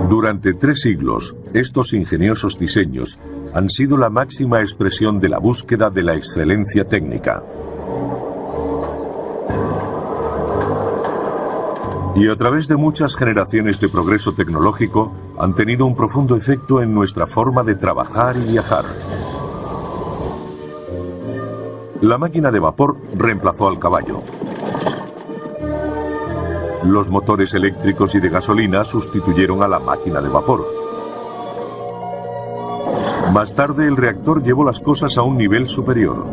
Durante 3 siglos, estos ingeniosos diseños han sido la máxima expresión de la búsqueda de la excelencia técnica. Y a través de muchas generaciones de progreso tecnológico, han tenido un profundo efecto en nuestra forma de trabajar y viajar. La máquina de vapor reemplazó al caballo. Los motores eléctricos y de gasolina sustituyeron a la máquina de vapor. Más tarde, el reactor llevó las cosas a un nivel superior.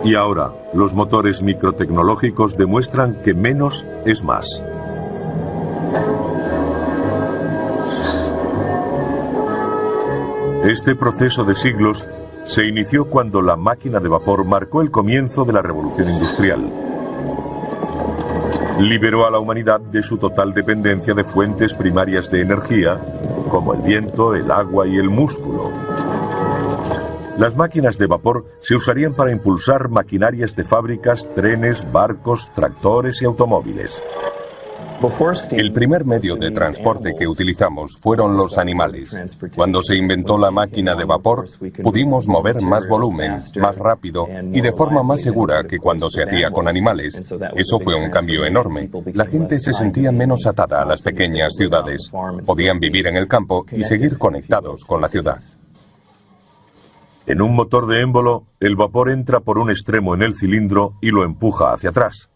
Y ahora, los motores microtecnológicos demuestran que menos es más. Este proceso de siglos se inició cuando la máquina de vapor marcó el comienzo de la revolución industrial. Liberó a la humanidad de su total dependencia de fuentes primarias de energía, como el viento, el agua y el músculo. Las máquinas de vapor se usarían para impulsar maquinarias de fábricas, trenes, barcos, tractores y automóviles. El primer medio de transporte que utilizamos fueron los animales. Cuando se inventó la máquina de vapor, pudimos mover más volumen, más rápido y de forma más segura que cuando se hacía con animales. Eso fue un cambio enorme. La gente se sentía menos atada a las pequeñas ciudades. Podían vivir en el campo y seguir conectados con la ciudad. En un motor de émbolo, el vapor entra por un extremo en el cilindro y lo empuja hacia atrás.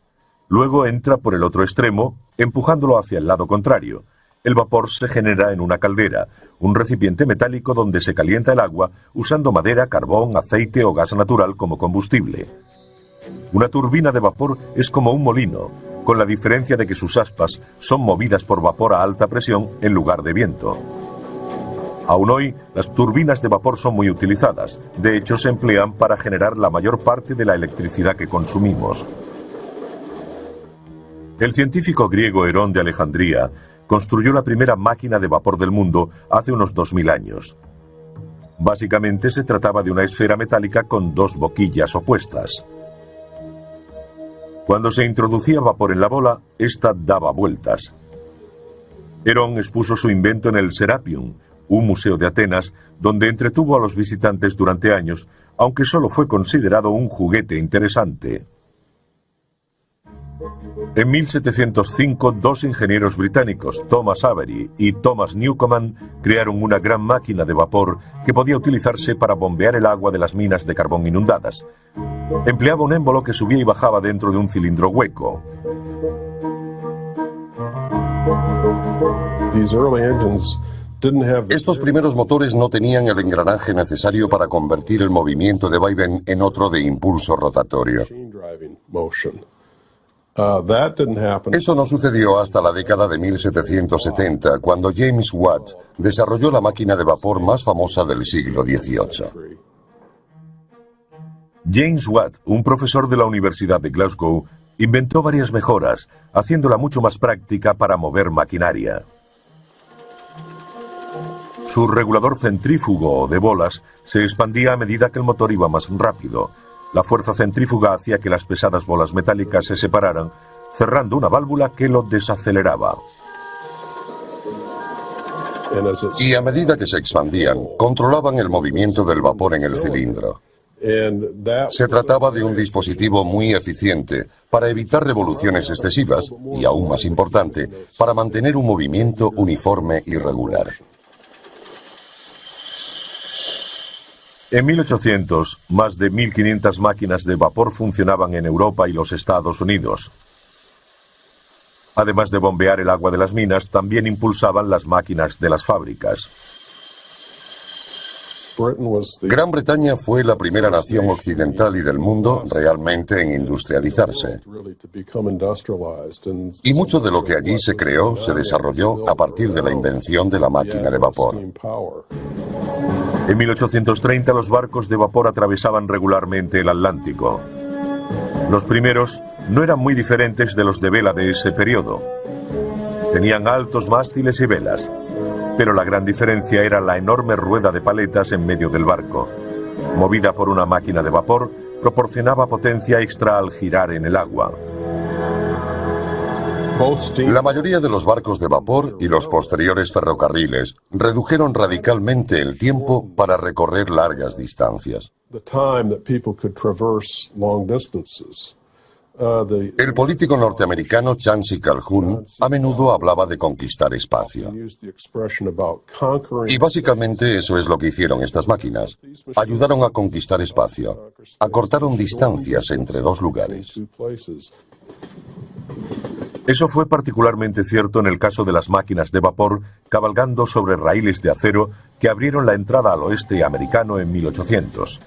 Luego entra por el otro extremo, empujándolo hacia el lado contrario. El vapor se genera en una caldera, un recipiente metálico donde se calienta el agua usando madera, carbón, aceite o gas natural como combustible. Una turbina de vapor es como un molino, con la diferencia de que sus aspas son movidas por vapor a alta presión en lugar de viento. Aún hoy, las turbinas de vapor son muy utilizadas. De hecho, se emplean para generar la mayor parte de la electricidad que consumimos. El científico griego Herón de Alejandría construyó la primera máquina de vapor del mundo hace unos 2000 años. Básicamente se trataba de una esfera metálica con 2 boquillas opuestas. Cuando se introducía vapor en la bola, ésta daba vueltas. Herón expuso su invento en el Serapeum, un museo de Atenas, donde entretuvo a los visitantes durante años, aunque solo fue considerado un juguete interesante. En 1705, 2 ingenieros británicos, Thomas Avery y Thomas Newcomen, crearon una gran máquina de vapor que podía utilizarse para bombear el agua de las minas de carbón inundadas. Empleaba un émbolo que subía y bajaba dentro de un cilindro hueco. Estos primeros motores no tenían el engranaje necesario para convertir el movimiento de vaivén en otro de impulso rotatorio. Eso no sucedió hasta la década de 1770, cuando James Watt desarrolló la máquina de vapor más famosa del siglo XVIII. James Watt, un profesor de la Universidad de Glasgow, inventó varias mejoras, haciéndola mucho más práctica para mover maquinaria. Su regulador centrífugo o de bolas se expandía a medida que el motor iba más rápido. La fuerza centrífuga hacía que las pesadas bolas metálicas se separaran, cerrando una válvula que lo desaceleraba. Y a medida que se expandían, controlaban el movimiento del vapor en el cilindro. Se trataba de un dispositivo muy eficiente para evitar revoluciones excesivas y, aún más importante, para mantener un movimiento uniforme y regular. En 1800, más de 1.500 máquinas de vapor funcionaban en Europa y los Estados Unidos. Además de bombear el agua de las minas, también impulsaban las máquinas de las fábricas. Gran Bretaña fue la primera nación occidental y del mundo realmente en industrializarse. Y mucho de lo que allí se creó se desarrolló a partir de la invención de la máquina de vapor. En 1830 los barcos de vapor atravesaban regularmente el Atlántico. Los primeros no eran muy diferentes de los de vela de ese periodo. Tenían altos mástiles y velas, pero la gran diferencia era la enorme rueda de paletas en medio del barco. Movida por una máquina de vapor, proporcionaba potencia extra al girar en el agua. La mayoría de los barcos de vapor y los posteriores ferrocarriles redujeron radicalmente el tiempo para recorrer largas distancias. El político norteamericano Chancy Calhoun a menudo hablaba de conquistar espacio. Y básicamente eso es lo que hicieron estas máquinas. Ayudaron a conquistar espacio. Acortaron distancias entre dos lugares. Eso fue particularmente cierto en el caso de las máquinas de vapor cabalgando sobre raíles de acero que abrieron la entrada al oeste americano en 1800.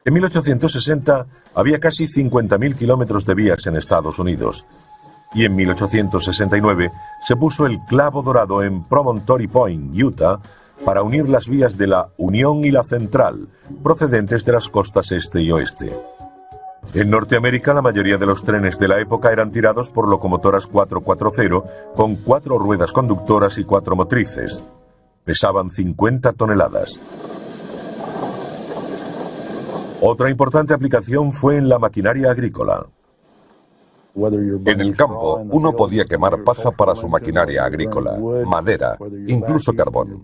En 1860 había casi 50.000 kilómetros de vías en Estados Unidos. Y en 1869 se puso el clavo dorado en Promontory Point, Utah, para unir las vías de la Unión y la Central, procedentes de las costas este y oeste. En Norteamérica, la mayoría de los trenes de la época eran tirados por locomotoras 4x0 con 4 ruedas conductoras y 4 motrices. Pesaban 50 toneladas. Otra importante aplicación fue en la maquinaria agrícola. En el campo, uno podía quemar paja para su maquinaria agrícola, madera, incluso carbón.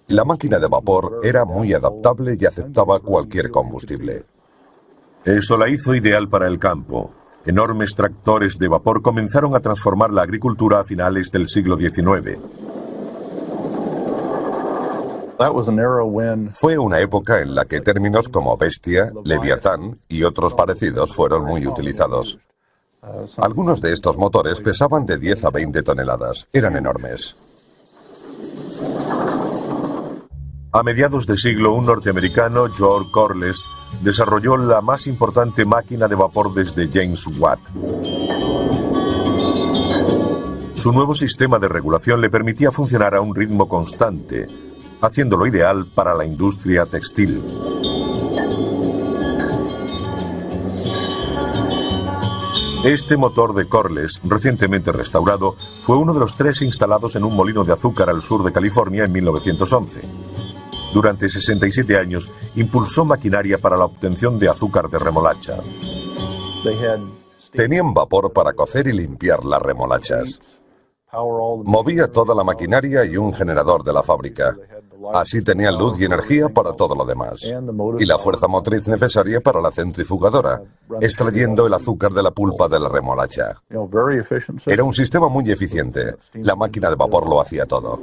La máquina de vapor era muy adaptable y aceptaba cualquier combustible. Eso la hizo ideal para el campo. Enormes tractores de vapor comenzaron a transformar la agricultura a finales del siglo XIX. Fue una época en la que términos como bestia, leviatán y otros parecidos fueron muy utilizados. Algunos de estos motores pesaban de 10 a 20 toneladas. Eran enormes. A mediados de siglo, un norteamericano, George Corliss, desarrolló la más importante máquina de vapor desde James Watt. Su nuevo sistema de regulación le permitía funcionar a un ritmo constante, haciéndolo ideal para la industria textil. Este motor de Corliss, recientemente restaurado, fue uno de los 3 instalados en un molino de azúcar al sur de California en 1911. Durante 67 años, impulsó maquinaria para la obtención de azúcar de remolacha. Tenían vapor para cocer y limpiar las remolachas. Movía toda la maquinaria y un generador de la fábrica. Así tenían luz y energía para todo lo demás. Y la fuerza motriz necesaria para la centrifugadora, extrayendo el azúcar de la pulpa de la remolacha. Era un sistema muy eficiente. La máquina de vapor lo hacía todo.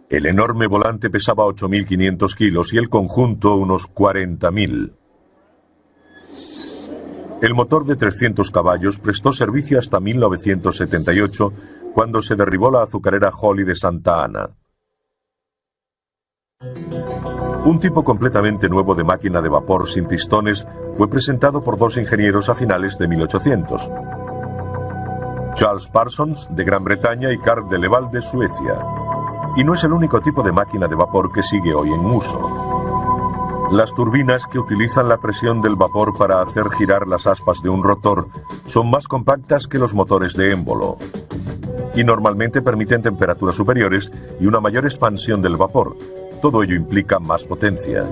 El enorme volante pesaba 8.500 kilos y el conjunto unos 40.000. El motor de 300 caballos prestó servicio hasta 1978, cuando se derribó la azucarera Holly de Santa Ana. Un tipo completamente nuevo de máquina de vapor sin pistones fue presentado por 2 ingenieros a finales de 1800. Charles Parsons, de Gran Bretaña, y Carl de Leval, de Suecia. Y no es el único tipo de máquina de vapor que sigue hoy en uso. Las turbinas, que utilizan la presión del vapor para hacer girar las aspas de un rotor, son más compactas que los motores de émbolo y normalmente permiten temperaturas superiores y una mayor expansión del vapor. Todo ello implica más potencia.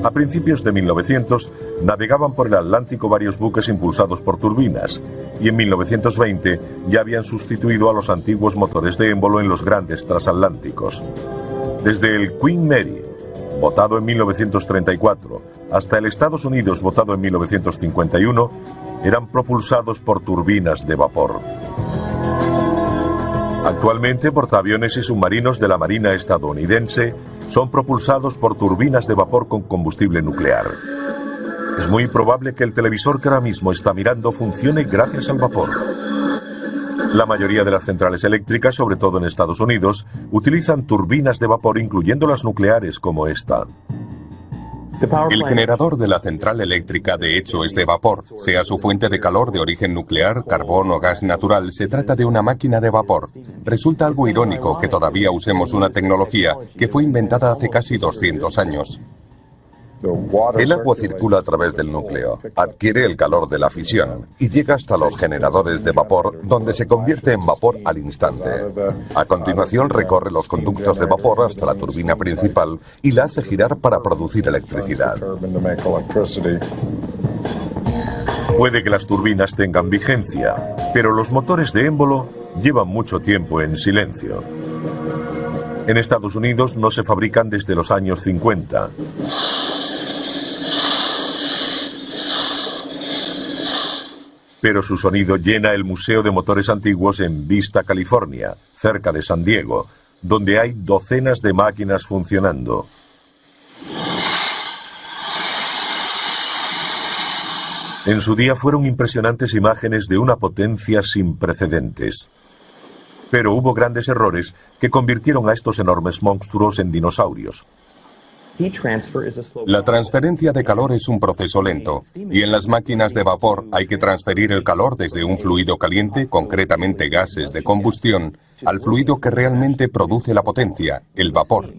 A principios de 1900 navegaban por el Atlántico varios buques impulsados por turbinas, y en 1920 ya habían sustituido a los antiguos motores de émbolo en los grandes transatlánticos. Desde el Queen Mary, votado en 1934, hasta el Estados Unidos, votado en 1951, eran propulsados por turbinas de vapor. Actualmente, portaaviones y submarinos de la Marina estadounidense son propulsados por turbinas de vapor con combustible nuclear. Es muy probable que el televisor que ahora mismo está mirando funcione gracias al vapor. La mayoría de las centrales eléctricas, sobre todo en Estados Unidos, utilizan turbinas de vapor, incluyendo las nucleares como esta. El generador de la central eléctrica, de hecho, es de vapor. Sea su fuente de calor de origen nuclear, carbón o gas natural, se trata de una máquina de vapor. Resulta algo irónico que todavía usemos una tecnología que fue inventada hace casi 200 años. El agua circula a través del núcleo, adquiere el calor de la fisión y llega hasta los generadores de vapor, donde se convierte en vapor al instante. A continuación recorre los conductos de vapor hasta la turbina principal y la hace girar para producir electricidad. Puede que las turbinas tengan vigencia, pero los motores de émbolo llevan mucho tiempo en silencio. En Estados Unidos no se fabrican desde los años 50. Pero su sonido llena el Museo de Motores Antiguos en Vista, California, cerca de San Diego, donde hay docenas de máquinas funcionando. En su día fueron impresionantes imágenes de una potencia sin precedentes. Pero hubo grandes errores que convirtieron a estos enormes monstruos en dinosaurios. La transferencia de calor es un proceso lento, y en las máquinas de vapor hay que transferir el calor desde un fluido caliente, concretamente gases de combustión, al fluido que realmente produce la potencia, el vapor.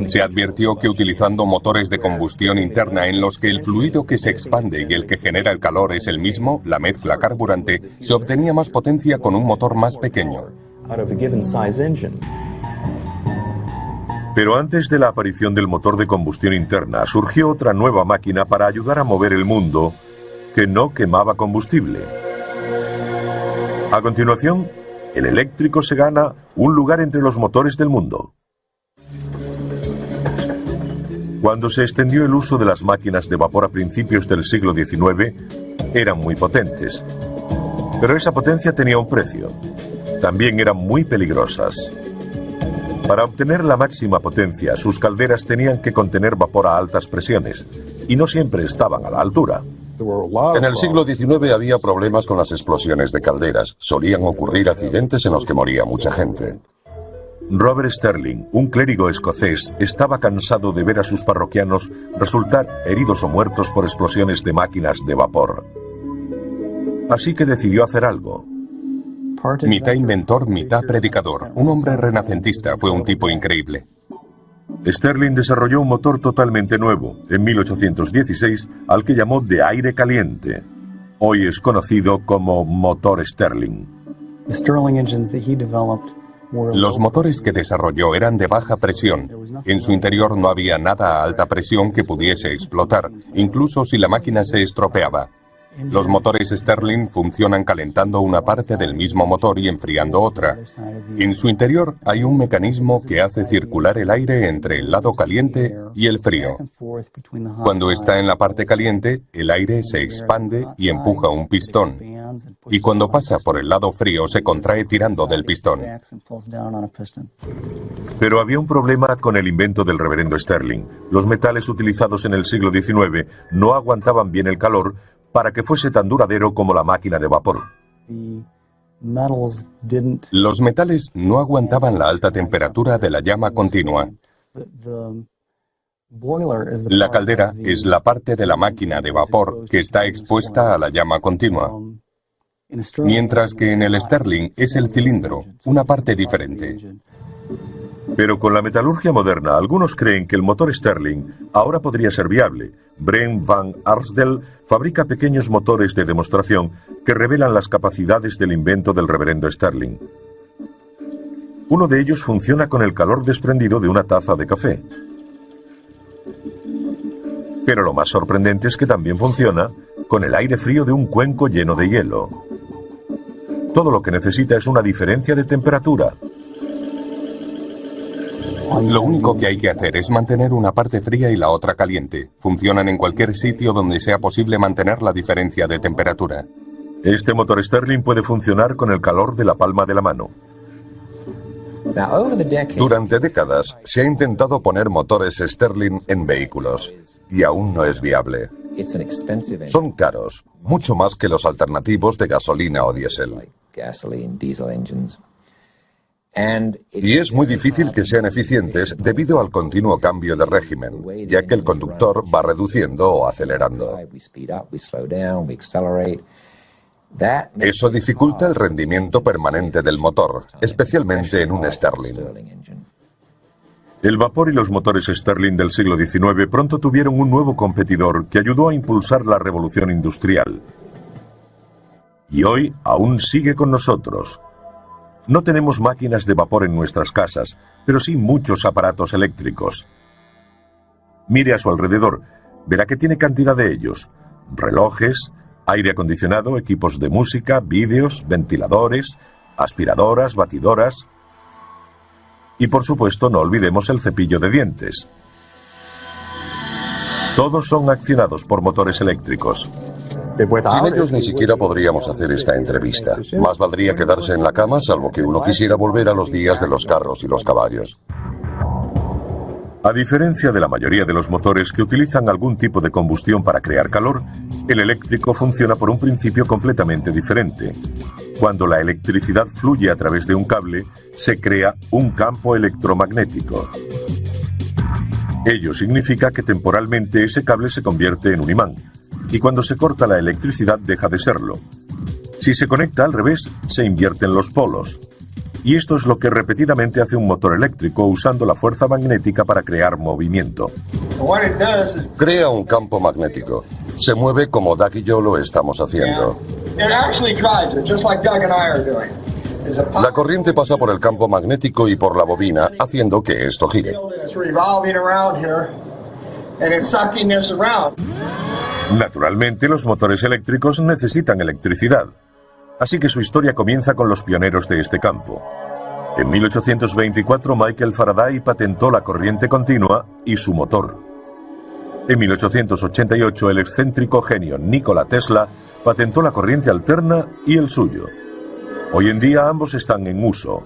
Se advirtió que utilizando motores de combustión interna en los que el fluido que se expande y el que genera el calor es el mismo, la mezcla carburante, se obtenía más potencia con un motor más pequeño. Pero antes de la aparición del motor de combustión interna, surgió otra nueva máquina para ayudar a mover el mundo que no quemaba combustible. A continuación, el eléctrico se gana un lugar entre los motores del mundo. Cuando se extendió el uso de las máquinas de vapor a principios del siglo XIX, eran muy potentes. Pero esa potencia tenía un precio. También eran muy peligrosas. Para obtener la máxima potencia, sus calderas tenían que contener vapor a altas presiones, y no siempre estaban a la altura. En el siglo XIX había problemas con las explosiones de calderas. Solían ocurrir accidentes en los que moría mucha gente. Robert Sterling, un clérigo escocés, estaba cansado de ver a sus parroquianos resultar heridos o muertos por explosiones de máquinas de vapor. Así que decidió hacer algo. Mitad inventor, mitad predicador. Un hombre renacentista, fue un tipo increíble. Sterling desarrolló un motor totalmente nuevo, en 1816, al que llamó de aire caliente. Hoy es conocido como motor Sterling. Los motores que desarrolló eran de baja presión. En su interior no había nada a alta presión que pudiese explotar, incluso si la máquina se estropeaba. Los motores Sterling funcionan calentando una parte del mismo motor y enfriando otra. En su interior hay un mecanismo que hace circular el aire entre el lado caliente y el frío. Cuando está en la parte caliente, el aire se expande y empuja un pistón. Y cuando pasa por el lado frío, se contrae tirando del pistón. Pero había un problema con el invento del reverendo Sterling. Los metales utilizados en el siglo XIX no aguantaban bien el calor para que fuese tan duradero como la máquina de vapor. Los metales no aguantaban la alta temperatura de la llama continua. La caldera es la parte de la máquina de vapor que está expuesta a la llama continua, mientras que en el Sterling es el cilindro, una parte diferente. Pero con la metalurgia moderna, algunos creen que el motor Sterling ahora podría ser viable. Brent van Arsdale fabrica pequeños motores de demostración que revelan las capacidades del invento del reverendo Sterling. Uno de ellos funciona con el calor desprendido de una taza de café. Pero lo más sorprendente es que también funciona con el aire frío de un cuenco lleno de hielo. Todo lo que necesita es una diferencia de temperatura. Lo único que hay que hacer es mantener una parte fría y la otra caliente. Funcionan en cualquier sitio donde sea posible mantener la diferencia de temperatura. Este motor Sterling puede funcionar con el calor de la palma de la mano. Durante décadas se ha intentado poner motores Sterling en vehículos y aún no es viable. Son caros, mucho más que los alternativos de gasolina o diésel. Y es muy difícil que sean eficientes debido al continuo cambio de régimen, ya que el conductor va reduciendo o acelerando. Eso dificulta el rendimiento permanente del motor, especialmente en un Sterling. El vapor y los motores Sterling del siglo XIX pronto tuvieron un nuevo competidor que ayudó a impulsar la revolución industrial. Y hoy aún sigue con nosotros. No tenemos máquinas de vapor en nuestras casas, pero sí muchos aparatos eléctricos. Mire a su alrededor, verá que tiene cantidad de ellos. relojes, aire acondicionado, equipos de música, vídeos, ventiladores, aspiradoras, batidoras y, por supuesto, no olvidemos el cepillo de dientes. Todos son accionados por motores eléctricos. Sin ellos ni siquiera podríamos hacer esta entrevista. Más valdría quedarse en la cama, salvo que uno quisiera volver a los días de los carros y los caballos. A diferencia de la mayoría de los motores que utilizan algún tipo de combustión para crear calor, el eléctrico funciona por un principio completamente diferente. Cuando la electricidad fluye a través de un cable, se crea un campo electromagnético. Ello significa que temporalmente ese cable se convierte en un imán, y cuando se corta la electricidad deja de serlo. Si se conecta al revés, se invierten los polos. Y esto es lo que repetidamente hace un motor eléctrico usando la fuerza magnética para crear movimiento. Crea un campo magnético. Se mueve como Doug y yo lo estamos haciendo. La corriente pasa por el campo magnético y por la bobina, haciendo que esto gire. Naturalmente, los motores eléctricos necesitan electricidad. Así que su historia comienza con los pioneros de este campo. En 1824, Michael Faraday patentó la corriente continua y su motor. En 1888, el excéntrico genio Nikola Tesla patentó la corriente alterna y el suyo. Hoy en día ambos están en uso.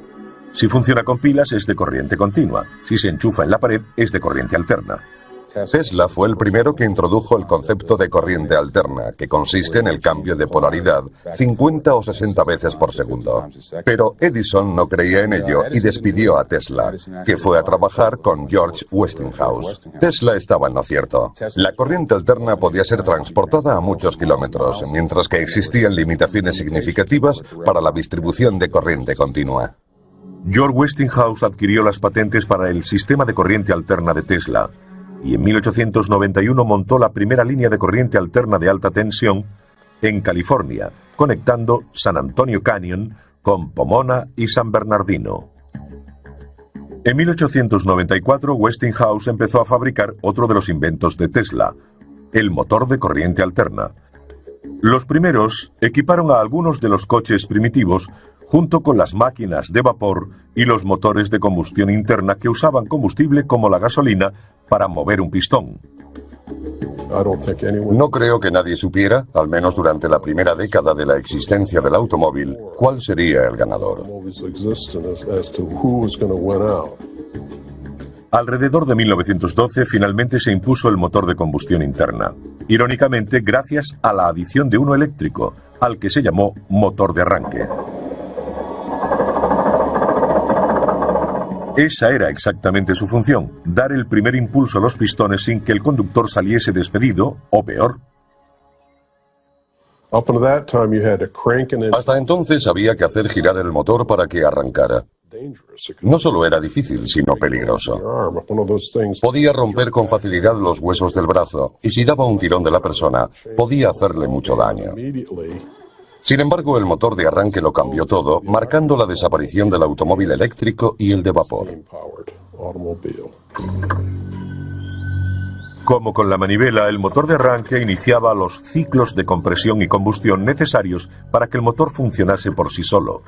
Si funciona con pilas es de corriente continua, si se enchufa en la pared es de corriente alterna. Tesla fue el primero que introdujo el concepto de corriente alterna, que consiste en el cambio de polaridad 50 o 60 veces por segundo. Pero Edison no creía en ello y despidió a Tesla, que fue a trabajar con George Westinghouse. Tesla estaba en lo cierto. La corriente alterna podía ser transportada a muchos kilómetros, mientras que existían limitaciones significativas para la distribución de corriente continua. George Westinghouse adquirió las patentes para el sistema de corriente alterna de Tesla, y en 1891 montó la primera línea de corriente alterna de alta tensión en California, conectando San Antonio Canyon con Pomona y San Bernardino. En 1894, Westinghouse empezó a fabricar otro de los inventos de Tesla, el motor de corriente alterna. Los primeros equiparon a algunos de los coches primitivos junto con las máquinas de vapor y los motores de combustión interna que usaban combustible como la gasolina para mover un pistón. No creo que nadie supiera, al menos durante la primera década de la existencia del automóvil, cuál sería el ganador. Alrededor de 1912 finalmente se impuso el motor de combustión interna, irónicamente gracias a la adición de uno eléctrico, al que se llamó motor de arranque. Esa era exactamente su función, dar el primer impulso a los pistones sin que el conductor saliese despedido, o peor. Hasta entonces había que hacer girar el motor para que arrancara. No solo era difícil, sino peligroso. Podía romper con facilidad los huesos del brazo, y si daba un tirón de la persona, podía hacerle mucho daño. Sin embargo, el motor de arranque lo cambió todo, marcando la desaparición del automóvil eléctrico y el de vapor. Como con la manivela, el motor de arranque iniciaba los ciclos de compresión y combustión necesarios para que el motor funcionase por sí solo.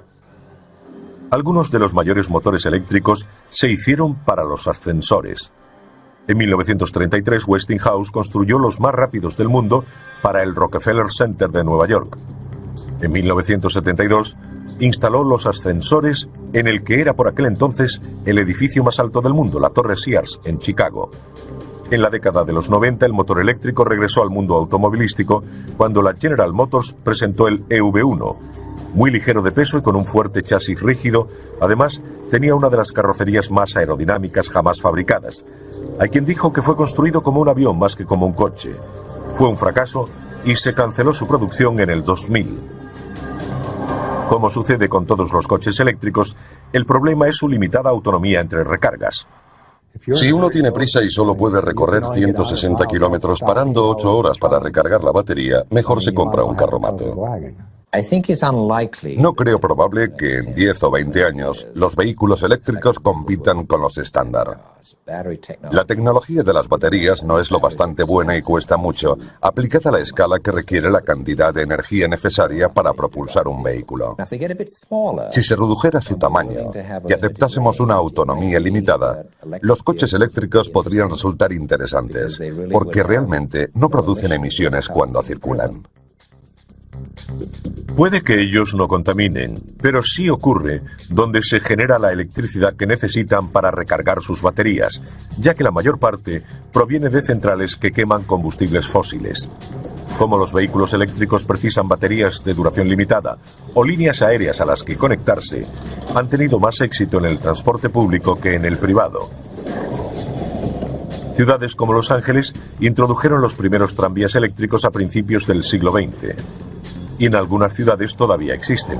Algunos de los mayores motores eléctricos se hicieron para los ascensores. En 1933, Westinghouse construyó los más rápidos del mundo para el Rockefeller Center de Nueva York. En 1972, instaló los ascensores en el que era por aquel entonces el edificio más alto del mundo, la Torre Sears, en Chicago. En la década de los 90, el motor eléctrico regresó al mundo automovilístico cuando la General Motors presentó el EV1, muy ligero de peso y con un fuerte chasis rígido. Además, tenía una de las carrocerías más aerodinámicas jamás fabricadas. Hay quien dijo que fue construido como un avión más que como un coche. Fue un fracaso y se canceló su producción en el 2000. Como sucede con todos los coches eléctricos, el problema es su limitada autonomía entre recargas. Si uno tiene prisa y solo puede recorrer 160 kilómetros parando 8 horas para recargar la batería, mejor se compra un carromato. No creo probable que en 10 o 20 años los vehículos eléctricos compitan con los estándar. La tecnología de las baterías no es lo bastante buena y cuesta mucho, aplicada a la escala que requiere la cantidad de energía necesaria para propulsar un vehículo. Si se redujera su tamaño y aceptásemos una autonomía limitada, los coches eléctricos podrían resultar interesantes, porque realmente no producen emisiones cuando circulan. Puede que ellos no contaminen, pero sí ocurre donde se genera la electricidad que necesitan para recargar sus baterías, ya que la mayor parte proviene de centrales que queman combustibles fósiles. Como los vehículos eléctricos precisan baterías de duración limitada o líneas aéreas a las que conectarse, han tenido más éxito en el transporte público que en el privado. Ciudades como Los Ángeles introdujeron los primeros tranvías eléctricos a principios del siglo XX. Y en algunas ciudades todavía existen.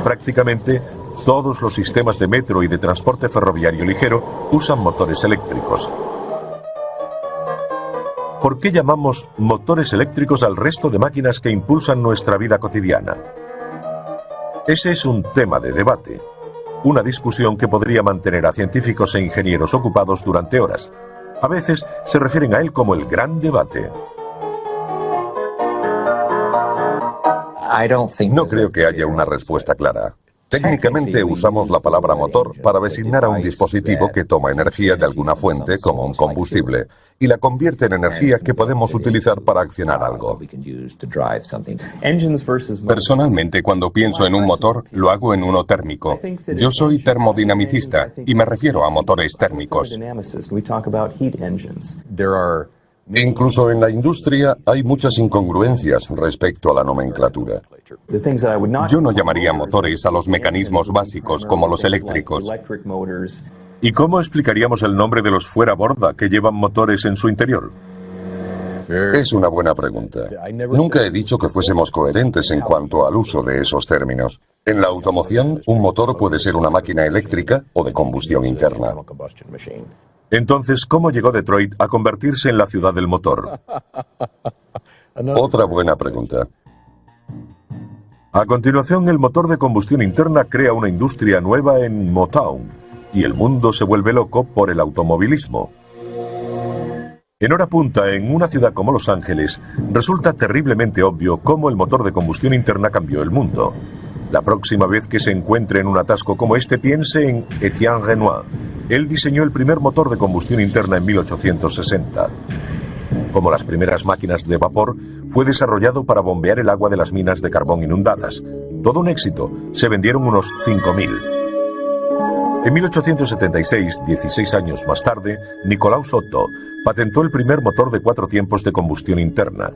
Prácticamente todos los sistemas de metro y de transporte ferroviario ligero usan motores eléctricos. ¿Por qué llamamos motores eléctricos al resto de máquinas que impulsan nuestra vida cotidiana? Ese es un tema de debate, una discusión que podría mantener a científicos e ingenieros ocupados durante horas. A veces se refieren a él como el gran debate. No creo que haya una respuesta clara. Técnicamente usamos la palabra motor para designar a un dispositivo que toma energía de alguna fuente, como un combustible, y la convierte en energía que podemos utilizar para accionar algo. Personalmente, cuando pienso en un motor, lo hago en uno térmico. Yo soy termodinamicista y me refiero a motores térmicos. Incluso en la industria hay muchas incongruencias respecto a la nomenclatura. Yo no llamaría motores a los mecanismos básicos como los eléctricos. ¿Y cómo explicaríamos el nombre de los fuera borda que llevan motores en su interior? Es una buena pregunta. Nunca he dicho que fuésemos coherentes en cuanto al uso de esos términos. En la automoción, un motor puede ser una máquina eléctrica o de combustión interna. Entonces, ¿cómo llegó Detroit a convertirse en la ciudad del motor? Otra buena pregunta. A continuación, el motor de combustión interna crea una industria nueva en Motown, y el mundo se vuelve loco por el automovilismo. En hora punta, en una ciudad como Los Ángeles, resulta terriblemente obvio cómo el motor de combustión interna cambió el mundo. La próxima vez que se encuentre en un atasco como este, piense en Etienne Renoir. Él diseñó el primer motor de combustión interna en 1860. Como las primeras máquinas de vapor, fue desarrollado para bombear el agua de las minas de carbón inundadas. Todo un éxito, se vendieron unos 5.000. En 1876, 16 años más tarde, Nicolaus Otto patentó el primer motor de 4 tiempos de combustión interna.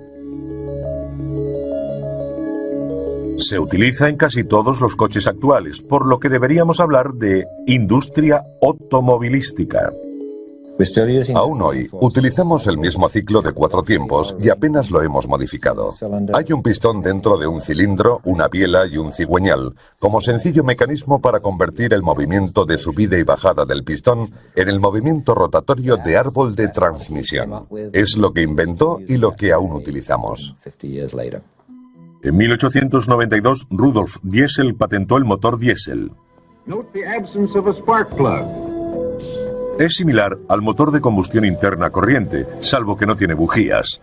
Se utiliza en casi todos los coches actuales, por lo que deberíamos hablar de industria automovilística. Aún hoy, utilizamos el mismo ciclo de 4 tiempos y apenas lo hemos modificado. Hay un pistón dentro de un cilindro, una biela y un cigüeñal, como sencillo mecanismo para convertir el movimiento de subida y bajada del pistón en el movimiento rotatorio de árbol de transmisión. Es lo que inventó y lo que aún utilizamos. En 1892, Rudolf Diesel patentó el motor diésel. Es similar al motor de combustión interna corriente, salvo que no tiene bujías.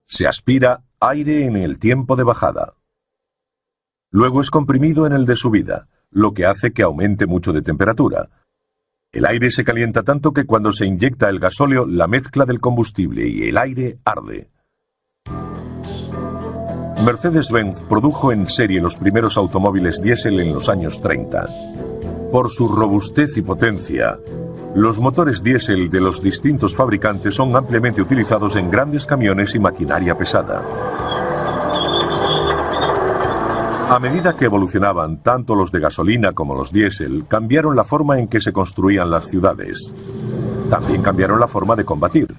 Se aspira aire en el tiempo de bajada. Luego es comprimido en el de subida, lo que hace que aumente mucho de temperatura. El aire se calienta tanto que cuando se inyecta el gasóleo, la mezcla del combustible y el aire arde. Mercedes-Benz produjo en serie los primeros automóviles diésel en los años 30. Por su robustez y potencia, los motores diésel de los distintos fabricantes son ampliamente utilizados en grandes camiones y maquinaria pesada. A medida que evolucionaban tanto los de gasolina como los diésel, cambiaron la forma en que se construían las ciudades. También cambiaron la forma de combatir.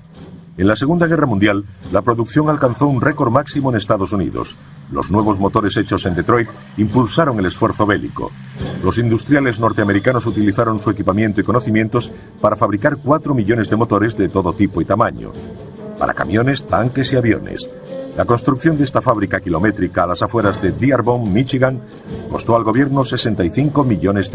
En la Segunda Guerra Mundial, la producción alcanzó un récord máximo en Estados Unidos. Los nuevos motores hechos en Detroit impulsaron el esfuerzo bélico. Los industriales norteamericanos utilizaron su equipamiento y conocimientos para fabricar 4 millones de motores de todo tipo y tamaño. para camiones, tanques y aviones. La construcción de esta fábrica kilométrica a las afueras de Dearborn, Michigan, costó al gobierno $65 millones.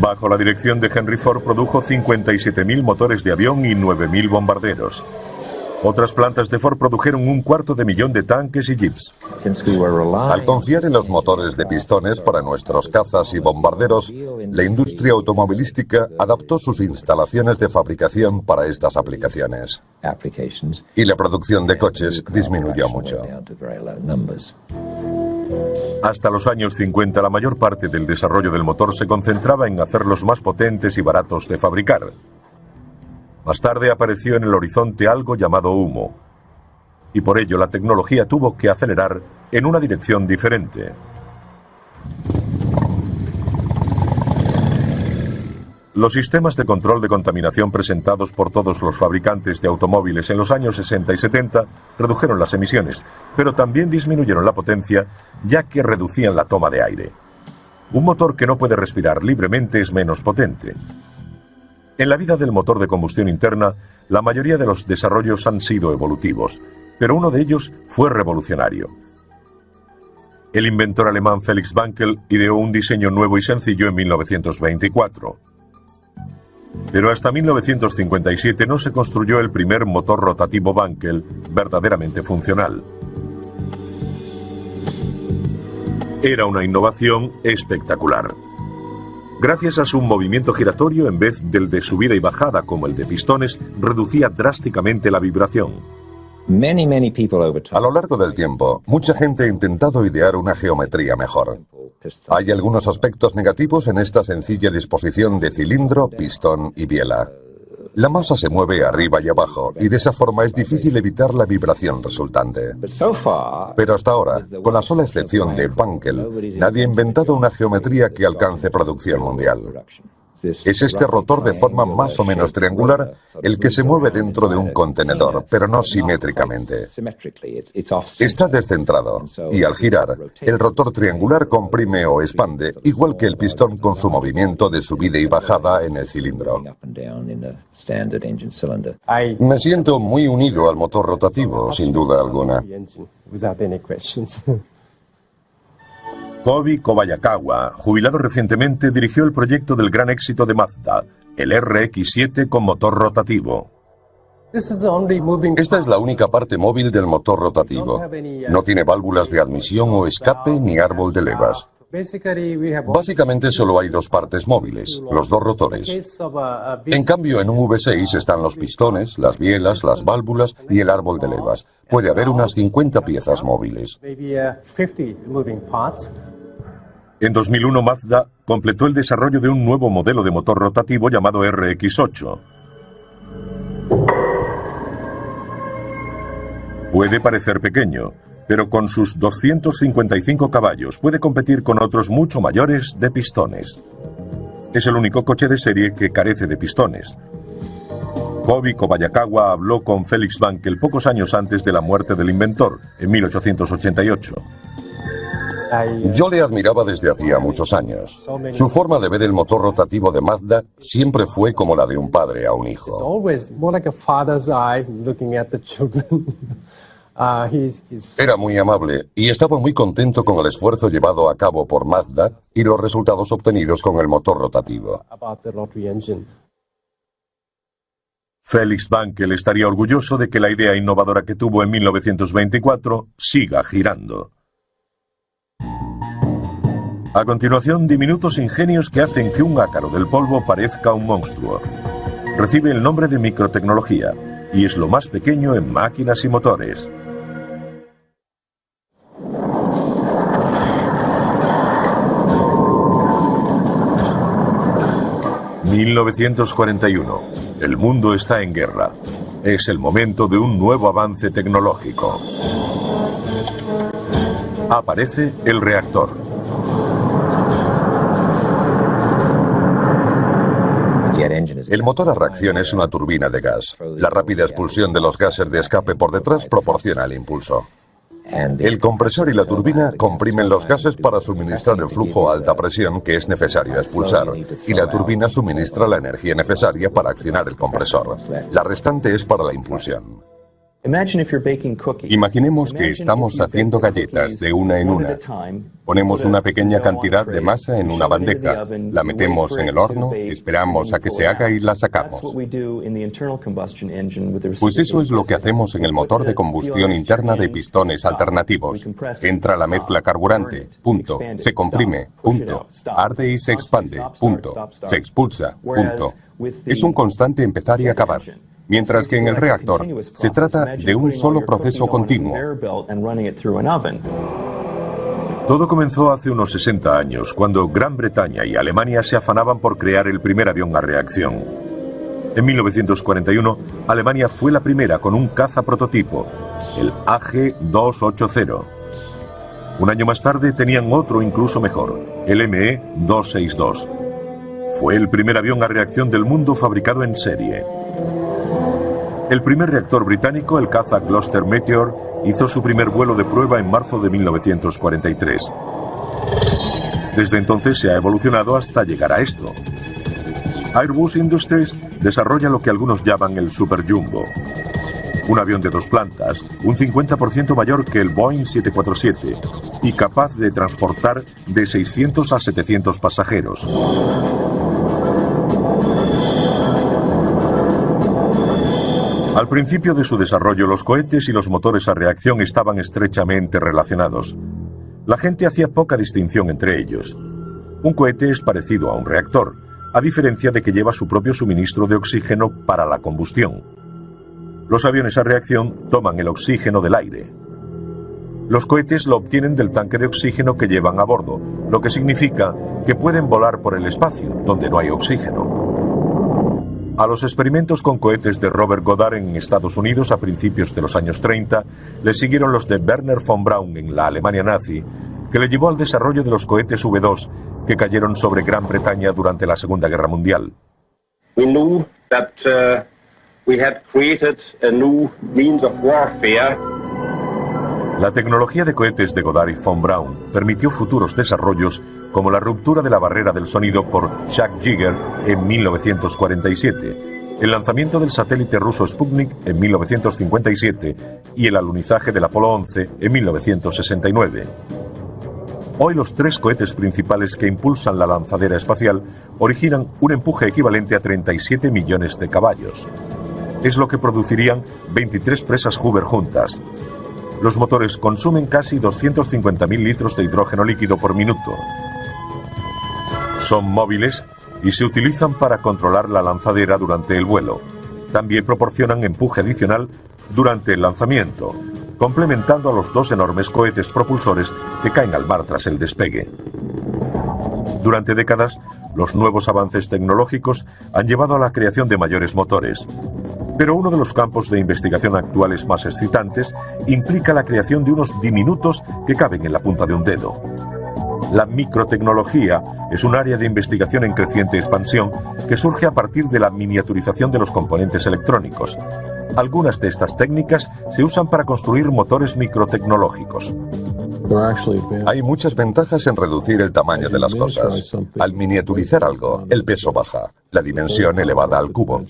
Bajo la dirección de Henry Ford produjo 57.000 motores de avión y 9.000 bombarderos. Otras plantas de Ford produjeron 250.000 de tanques y jeeps. Al confiar en los motores de pistones para nuestros cazas y bombarderos, la industria automovilística adaptó sus instalaciones de fabricación para estas aplicaciones. Y la producción de coches disminuyó mucho. Hasta los años 50, la mayor parte del desarrollo del motor se concentraba en hacerlos más potentes y baratos de fabricar. Más tarde apareció en el horizonte algo llamado humo, y por ello la tecnología tuvo que acelerar en una dirección diferente. Los sistemas de control de contaminación presentados por todos los fabricantes de automóviles en los años 60 y 70 redujeron las emisiones, pero también disminuyeron la potencia, ya que reducían la toma de aire. Un motor que no puede respirar libremente es menos potente. En la vida del motor de combustión interna, la mayoría de los desarrollos han sido evolutivos, pero uno de ellos fue revolucionario. El inventor alemán Felix Wankel ideó un diseño nuevo y sencillo en 1924. Pero hasta 1957 no se construyó el primer motor rotativo Wankel verdaderamente funcional. Era una innovación espectacular. Gracias a su movimiento giratorio, en vez del de subida y bajada como el de pistones, reducía drásticamente la vibración. A lo largo del tiempo, mucha gente ha intentado idear una geometría mejor. Hay algunos aspectos negativos en esta sencilla disposición de cilindro, pistón y biela. La masa se mueve arriba y abajo y de esa forma es difícil evitar la vibración resultante. Pero hasta ahora, con la sola excepción de Wankel, nadie ha inventado una geometría que alcance producción mundial. Es este rotor de forma más o menos triangular el que se mueve dentro de un contenedor, pero no simétricamente. Está descentrado y al girar, el rotor triangular comprime o expande, igual que el pistón con su movimiento de subida y bajada en el cilindro. Me siento muy unido al motor rotativo, sin duda alguna. Kobi Kobayakawa, jubilado recientemente, dirigió el proyecto del gran éxito de Mazda, el RX-7 con motor rotativo. Esta es la única parte móvil del motor rotativo. No tiene válvulas de admisión o escape ni árbol de levas. Básicamente solo hay dos partes móviles, los dos rotores. En cambio, en un V6 están los pistones, las bielas, las válvulas y el árbol de levas. Puede haber unas 50 piezas móviles. En 2001, Mazda completó el desarrollo de un nuevo modelo de motor rotativo llamado RX-8. Puede parecer pequeño, pero con sus 255 caballos puede competir con otros mucho mayores de pistones. Es el único coche de serie que carece de pistones. Kobi Kobayakawa habló con Felix Wankel pocos años antes de la muerte del inventor, en 1888. Yo le admiraba desde hacía muchos años. Su forma de ver el motor rotativo de Mazda siempre fue como la de un padre a un hijo. Era muy amable y estaba muy contento con el esfuerzo llevado a cabo por Mazda y los resultados obtenidos con el motor rotativo. Felix Wankel estaría orgulloso de que la idea innovadora que tuvo en 1924 siga girando. A continuación, diminutos ingenios que hacen que un ácaro del polvo parezca un monstruo. Recibe el nombre de microtecnología y es lo más pequeño en máquinas y motores. ...1941... El mundo está en guerra. Es el momento de un nuevo avance tecnológico. Aparece el reactor. El motor a reacción es una turbina de gas. La rápida expulsión de los gases de escape por detrás proporciona el impulso. El compresor y la turbina comprimen los gases para suministrar el flujo a alta presión que es necesario expulsar, y la turbina suministra la energía necesaria para accionar el compresor. La restante es para la impulsión. Imaginemos que estamos haciendo galletas de una en una. Ponemos una pequeña cantidad de masa en una bandeja, la metemos en el horno, esperamos a que se haga y la sacamos. Pues eso es lo que hacemos en el motor de combustión interna de pistones alternativos. Entra la mezcla carburante, punto. Se comprime, punto. Arde y se expande, punto. Se expulsa, punto. Es un constante empezar y acabar. Mientras que en el reactor se trata de un solo proceso continuo. Todo comenzó hace unos 60 años, cuando Gran Bretaña y Alemania se afanaban por crear el primer avión a reacción. En 1941, Alemania fue la primera con un caza prototipo, el AG-280. Un año más tarde tenían otro incluso mejor, el ME-262. Fue el primer avión a reacción del mundo fabricado en serie. El primer reactor británico, el caza Gloster Meteor, hizo su primer vuelo de prueba en marzo de 1943. Desde entonces se ha evolucionado hasta llegar a esto. Airbus Industries desarrolla lo que algunos llaman el Super Jumbo. Un avión de 2 plantas, un 50% mayor que el Boeing 747 y capaz de transportar de 600 a 700 pasajeros. Al principio de su desarrollo, los cohetes y los motores a reacción estaban estrechamente relacionados. La gente hacía poca distinción entre ellos. Un cohete es parecido a un reactor, a diferencia de que lleva su propio suministro de oxígeno para la combustión. Los aviones a reacción toman el oxígeno del aire. Los cohetes lo obtienen del tanque de oxígeno que llevan a bordo, lo que significa que pueden volar por el espacio, donde no hay oxígeno. A los experimentos con cohetes de Robert Goddard en Estados Unidos a principios de los años 30 le siguieron los de Werner von Braun en la Alemania nazi, que le llevó al desarrollo de los cohetes V2 que cayeron sobre Gran Bretaña durante la Segunda Guerra Mundial. We knew that we had created a new means of warfare. La tecnología de cohetes de Goddard y von Braun permitió futuros desarrollos como la ruptura de la barrera del sonido por Chuck Yeager en 1947, el lanzamiento del satélite ruso Sputnik en 1957 y el alunizaje del Apolo 11 en 1969. Hoy los 3 cohetes principales que impulsan la lanzadera espacial originan un empuje equivalente a 37 millones de caballos. Es lo que producirían 23 presas Hoover juntas. Los motores consumen casi 250.000 litros de hidrógeno líquido por minuto. Son móviles y se utilizan para controlar la lanzadera durante el vuelo. También proporcionan empuje adicional durante el lanzamiento, complementando a los 2 enormes cohetes propulsores que caen al mar tras el despegue. Durante décadas, los nuevos avances tecnológicos han llevado a la creación de mayores motores. Pero uno de los campos de investigación actuales más excitantes implica la creación de unos diminutos que caben en la punta de un dedo. La microtecnología es un área de investigación en creciente expansión que surge a partir de la miniaturización de los componentes electrónicos. Algunas de estas técnicas se usan para construir motores microtecnológicos. Hay muchas ventajas en reducir el tamaño de las cosas. Al miniaturizar algo, el peso baja, la dimensión elevada al cubo.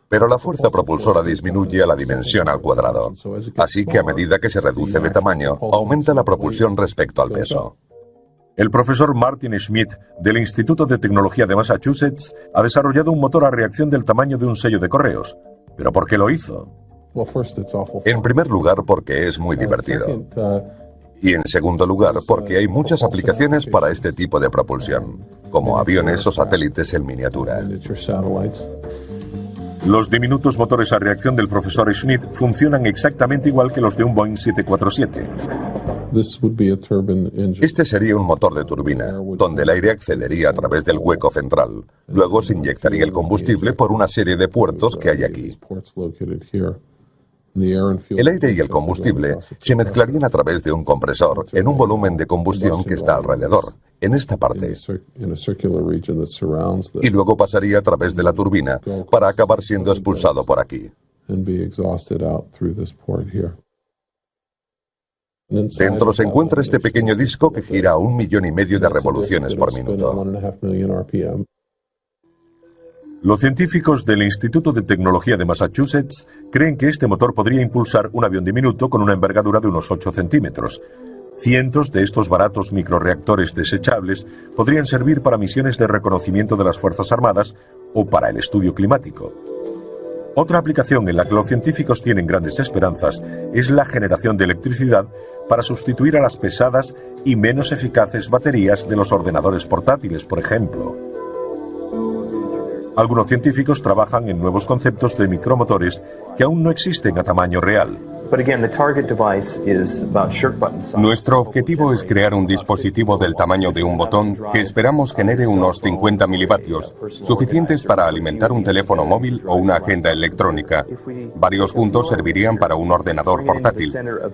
Pero la fuerza propulsora disminuye a la dimensión al cuadrado. Así que a medida que se reduce de tamaño, aumenta la propulsión respecto al peso. El profesor Martin Schmidt del Instituto de Tecnología de Massachusetts ha desarrollado un motor a reacción del tamaño de un sello de correos. ¿Pero por qué lo hizo? En primer lugar, porque es muy divertido. Y en segundo lugar, porque hay muchas aplicaciones para este tipo de propulsión, como aviones o satélites en miniatura. Los diminutos motores a reacción del profesor Schmidt funcionan exactamente igual que los de un Boeing 747. Este sería un motor de turbina, donde el aire accedería a través del hueco central. Luego se inyectaría el combustible por una serie de puertos que hay aquí. El aire y el combustible se mezclarían a través de un compresor en un volumen de combustión que está alrededor, en esta parte. Y luego pasaría a través de la turbina para acabar siendo expulsado por aquí. Dentro se encuentra este pequeño disco que gira a 1,5 millones de revoluciones por minuto. Los científicos del Instituto de Tecnología de Massachusetts creen que este motor podría impulsar un avión diminuto con una envergadura de unos 8 centímetros. Cientos de estos baratos microreactores desechables podrían servir para misiones de reconocimiento de las Fuerzas Armadas o para el estudio climático. Otra aplicación en la que los científicos tienen grandes esperanzas es la generación de electricidad para sustituir a las pesadas y menos eficaces baterías de los ordenadores portátiles, por ejemplo. Algunos científicos trabajan en nuevos conceptos de micromotores que aún no existen a tamaño real. Nuestro objetivo es crear un dispositivo del tamaño de un botón que esperamos genere unos 50 milivatios, suficientes para alimentar un teléfono móvil o una agenda electrónica. Varios juntos servirían para un ordenador portátil.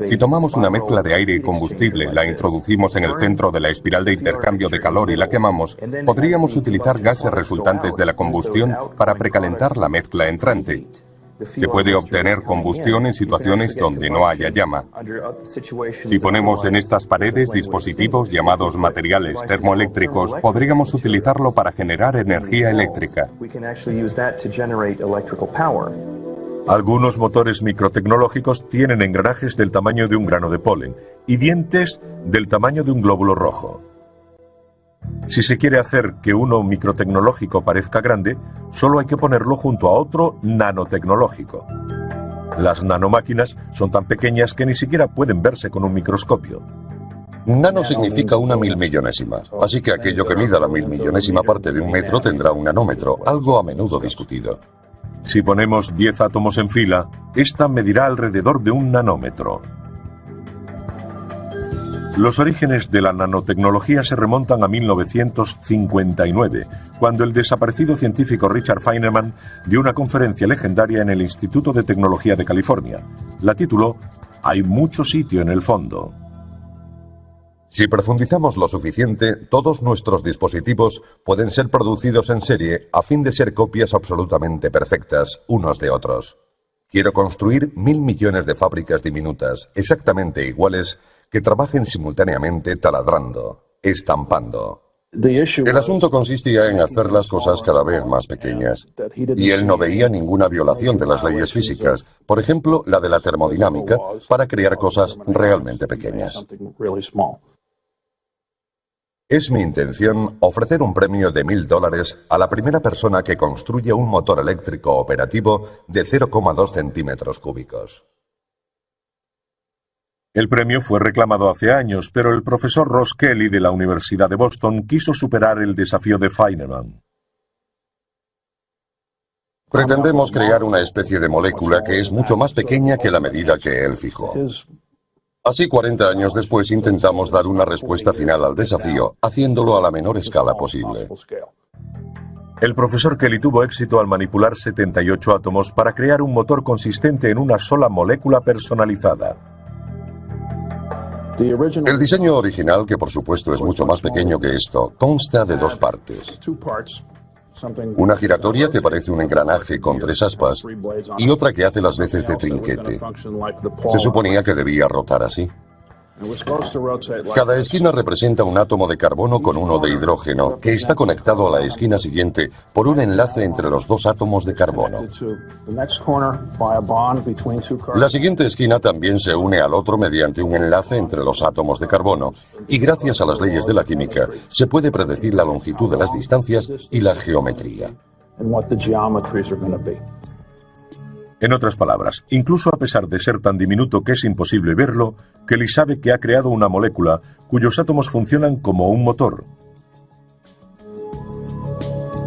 Si tomamos una mezcla de aire y combustible, la introducimos en el centro de la espiral de intercambio de calor y la quemamos, podríamos utilizar gases resultantes de la combustión para precalentar la mezcla entrante. Se puede obtener combustión en situaciones donde no haya llama. Si ponemos en estas paredes dispositivos llamados materiales termoeléctricos, podríamos utilizarlo para generar energía eléctrica. Algunos motores microtecnológicos tienen engranajes del tamaño de un grano de polen y dientes del tamaño de un glóbulo rojo. Si se quiere hacer que uno microtecnológico parezca grande, solo hay que ponerlo junto a otro nanotecnológico. Las nanomáquinas son tan pequeñas que ni siquiera pueden verse con un microscopio. Nano significa 1.000 millonésima, así que aquello que mida la 1.000 millonésima parte de un metro tendrá un nanómetro, algo a menudo discutido. Si ponemos 10 átomos en fila, esta medirá alrededor de un nanómetro. Los orígenes de la nanotecnología se remontan a 1959, cuando el desaparecido científico Richard Feynman dio una conferencia legendaria en el Instituto de Tecnología de California. La tituló «Hay mucho sitio en el fondo». Si profundizamos lo suficiente, todos nuestros dispositivos pueden ser producidos en serie a fin de ser copias absolutamente perfectas unos de otros. Quiero construir 1.000 millones de fábricas diminutas, exactamente iguales, que trabajen simultáneamente taladrando, estampando. El asunto consistía en hacer las cosas cada vez más pequeñas. Y él no veía ninguna violación de las leyes físicas, por ejemplo, la de la termodinámica, para crear cosas realmente pequeñas. Es mi intención ofrecer un premio de $1.000 a la primera persona que construya un motor eléctrico operativo de 0,2 centímetros cúbicos. El premio fue reclamado hace años, pero el profesor Ross Kelly de la Universidad de Boston quiso superar el desafío de Feynman. Pretendemos crear una especie de molécula que es mucho más pequeña que la medida que él fijó. Así, 40 años después, intentamos dar una respuesta final al desafío, haciéndolo a la menor escala posible. El profesor Kelly tuvo éxito al manipular 78 átomos para crear un motor consistente en una sola molécula personalizada. El diseño original, que por supuesto es mucho más pequeño que esto, consta de 2 partes. Una giratoria que parece un engranaje con 3 aspas y otra que hace las veces de trinquete. Se suponía que debía rotar así. Cada esquina representa un átomo de carbono con uno de hidrógeno, que está conectado a la esquina siguiente por un enlace entre los 2 átomos de carbono. La siguiente esquina también se une al otro mediante un enlace entre los átomos de carbono, y gracias a las leyes de la química se puede predecir la longitud de las distancias y la geometría. En otras palabras, incluso a pesar de ser tan diminuto que es imposible verlo, Kelly sabe que ha creado una molécula cuyos átomos funcionan como un motor.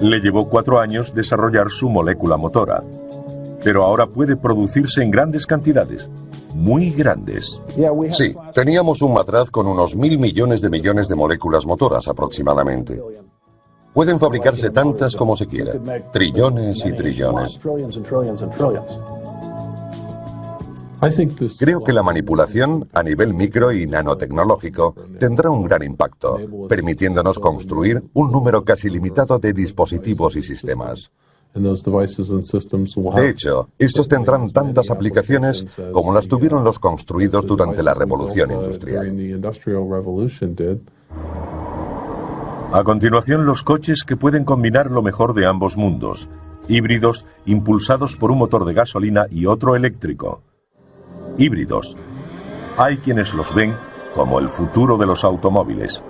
Le llevó 4 años desarrollar su molécula motora, pero ahora puede producirse en grandes cantidades, muy grandes. Sí, teníamos un matraz con unos 1.000 millones de moléculas motoras aproximadamente. Pueden fabricarse tantas como se quiera, trillones y trillones. Creo que la manipulación a nivel micro y nanotecnológico tendrá un gran impacto, permitiéndonos construir un número casi limitado de dispositivos y sistemas. De hecho, estos tendrán tantas aplicaciones como las tuvieron los construidos durante la Revolución Industrial. A continuación, los coches que pueden combinar lo mejor de ambos mundos, híbridos impulsados por un motor de gasolina y otro eléctrico. Híbridos. Hay quienes los ven como el futuro de los automóviles.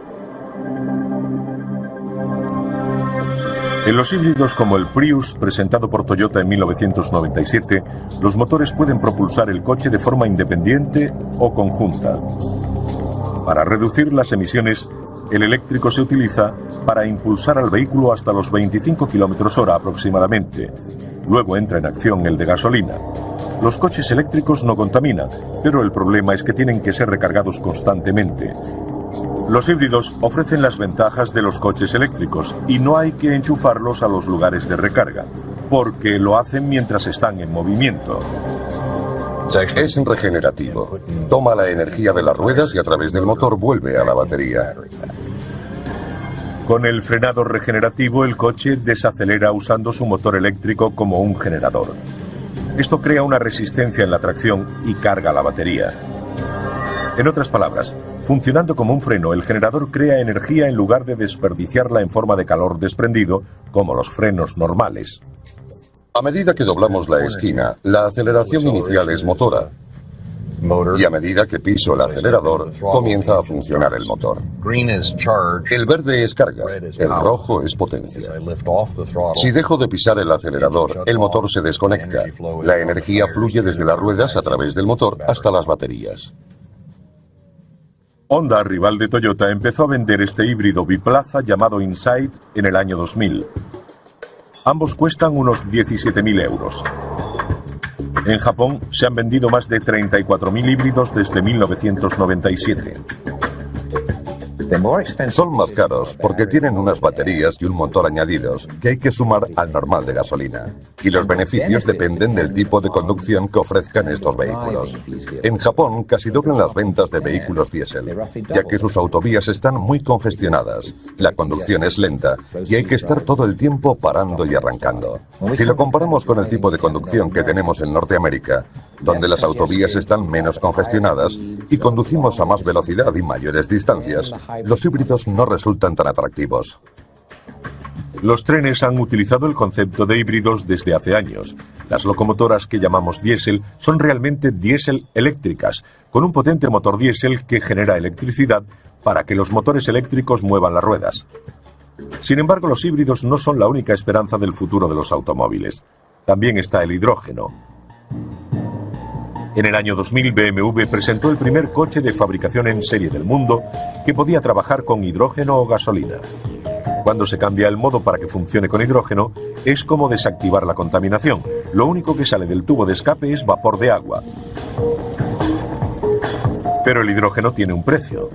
En los híbridos como el Prius, presentado por Toyota en 1997, los motores pueden propulsar el coche de forma independiente o conjunta. Para reducir las emisiones, el eléctrico se utiliza para impulsar al vehículo hasta los 25 km/h aproximadamente. Luego entra en acción el de gasolina. Los coches eléctricos no contaminan, pero el problema es que tienen que ser recargados constantemente. Los híbridos ofrecen las ventajas de los coches eléctricos y no hay que enchufarlos a los lugares de recarga, porque lo hacen mientras están en movimiento. Es regenerativo. Toma la energía de las ruedas y a través del motor vuelve a la batería. Con el frenado regenerativo, el coche desacelera usando su motor eléctrico como un generador. Esto crea una resistencia en la tracción y carga la batería. En otras palabras, funcionando como un freno, el generador crea energía en lugar de desperdiciarla en forma de calor desprendido, como los frenos normales. A medida que doblamos la esquina, la aceleración inicial es motora. Y a medida que piso el acelerador, comienza a funcionar el motor. El verde es carga, el rojo es potencia. Si dejo de pisar el acelerador, el motor se desconecta. La energía fluye desde las ruedas a través del motor hasta las baterías. Honda, rival de Toyota, empezó a vender este híbrido biplaza llamado Insight en el año 2000. Ambos cuestan unos 17.000 euros. En Japón se han vendido más de 34.000 híbridos desde 1997. Son más caros porque tienen unas baterías y un motor añadidos que hay que sumar al normal de gasolina. Y los beneficios dependen del tipo de conducción que ofrezcan estos vehículos. En Japón casi doblan las ventas de vehículos diésel, ya que sus autovías están muy congestionadas, la conducción es lenta y hay que estar todo el tiempo parando y arrancando. Si lo comparamos con el tipo de conducción que tenemos en Norteamérica, donde las autovías están menos congestionadas y conducimos a más velocidad y mayores distancias, los híbridos no resultan tan atractivos. Los trenes han utilizado el concepto de híbridos desde hace años. Las locomotoras que llamamos diésel son realmente diésel eléctricas, con un potente motor diésel que genera electricidad para que los motores eléctricos muevan las ruedas. Sin embargo, los híbridos no son la única esperanza del futuro de los automóviles. También está el hidrógeno. En el año 2000, BMW presentó el primer coche de fabricación en serie del mundo que podía trabajar con hidrógeno o gasolina. Cuando se cambia el modo para que funcione con hidrógeno, es como desactivar la contaminación. Lo único que sale del tubo de escape es vapor de agua. Pero el hidrógeno tiene un precio.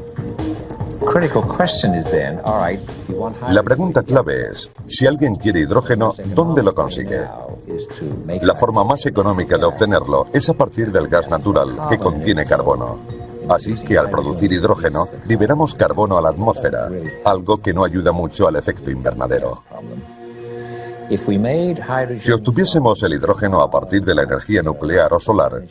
La pregunta clave es, si alguien quiere hidrógeno, ¿dónde lo consigue? La forma más económica de obtenerlo es a partir del gas natural, que contiene carbono. Así que al producir hidrógeno, liberamos carbono a la atmósfera, algo que no ayuda mucho al efecto invernadero. Si obtuviésemos el hidrógeno a partir de la energía nuclear o solar,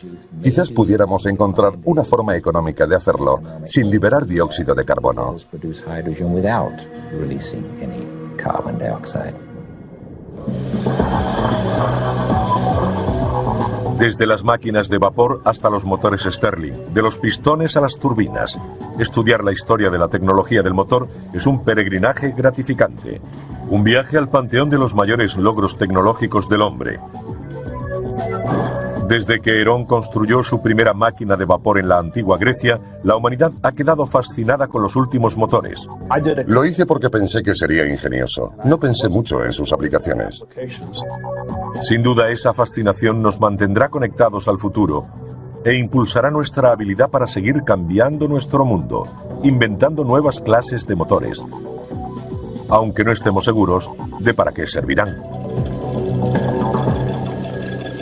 quizás pudiéramos encontrar una forma económica de hacerlo sin liberar dióxido de carbono. Desde las máquinas de vapor hasta los motores Stirling, de los pistones a las turbinas. Estudiar la historia de la tecnología del motor es un peregrinaje gratificante. Un viaje al panteón de los mayores logros tecnológicos del hombre. Desde que Herón construyó su primera máquina de vapor en la antigua Grecia, la humanidad ha quedado fascinada con los últimos motores. Lo hice porque pensé que sería ingenioso. No pensé mucho en sus aplicaciones. Sin duda, esa fascinación nos mantendrá conectados al futuro e impulsará nuestra habilidad para seguir cambiando nuestro mundo, inventando nuevas clases de motores, aunque no estemos seguros de para qué servirán.